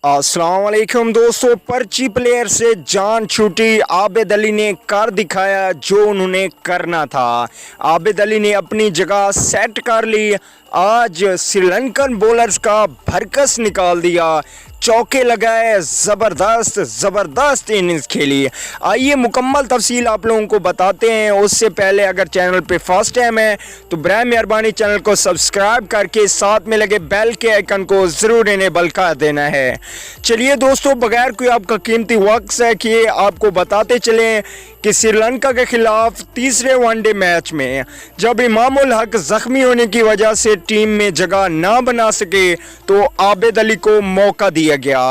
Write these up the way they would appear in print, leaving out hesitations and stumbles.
अस्सलाम वालेकुम दोस्तों। पर्ची प्लेयर से जान छूटी, आबिद अली ने कर दिखाया जो उन्होंने करना था। आबिद अली ने अपनी जगह सेट कर ली। आज श्रीलंकन बॉलर्स का भरकस निकाल दिया, चौके लगाए, ज़बरदस्त इनिंग्स खेली। आइए मुकम्मल तफसील आप लोगों को बताते हैं। उससे पहले अगर चैनल पे फर्स्ट टाइम है तो बराए मेहरबानी चैनल को सब्सक्राइब करके साथ में लगे बेल के आइकन को ज़रूर इनेबल कर देना है। चलिए दोस्तों, बगैर कोई आपका कीमती वक्त से किए आपको बताते चलें कि श्रीलंका के खिलाफ तीसरे वनडे मैच में जब इमामुल हक ज़ख्मी होने की वजह से टीम में जगह ना बना सके तो आबिद अली को मौका दिया गया।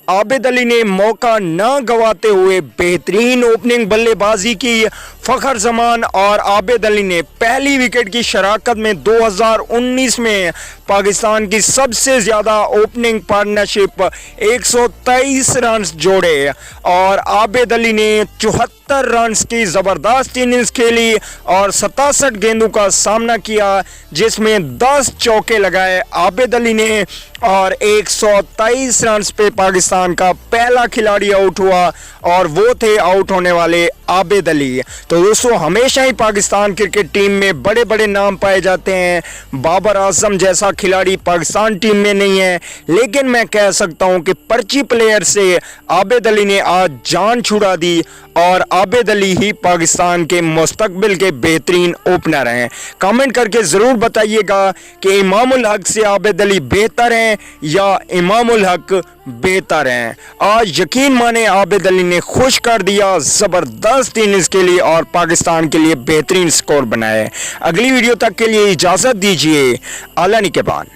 आबिद अली ने मौका ना गंवाते हुए बेहतरीन ओपनिंग बल्लेबाजी की। फ़खर जमान और आबिद अली ने पहली विकेट की शराकत में 2019 में पाकिस्तान की सबसे ज़्यादा ओपनिंग पार्टनरशिप 123 रन जोड़े और आबिद अली ने 74 रन की ज़बरदस्त इनिंग्स खेली और 67 गेंदों का सामना किया, जिसमें 10 चौके लगाए आबिद अली ने और 123 रन पे पाकिस्तान का पहला खिलाड़ी आउट हुआ और वो थे आउट होने वाले आबिद अली। तो दोस्तों, हमेशा ही पाकिस्तान क्रिकेट टीम में बड़े बड़े नाम पाए जाते हैं। बाबर आजम जैसा खिलाड़ी पाकिस्तान टीम में नहीं है, लेकिन मैं कह सकता हूं कि पर्ची प्लेयर से आबिद अली ने आज जान छुड़ा दी और आबिद अली ही पाकिस्तान के मुस्तकबिल के बेहतरीन ओपनर हैं। कमेंट करके ज़रूर बताइएगा कि इमामुल हक से आबिद अली बेहतर हैं या इमामुल हक बेहतर हैं। आज यकीन माने आबिद अली ने खुश कर दिया ज़बरदस्त इनिंग्स के लिए और पाकिस्तान के लिए बेहतरीन स्कोर बनाए। अगली वीडियो तक के लिए इजाज़त दीजिए। अल्लाह निगहबान।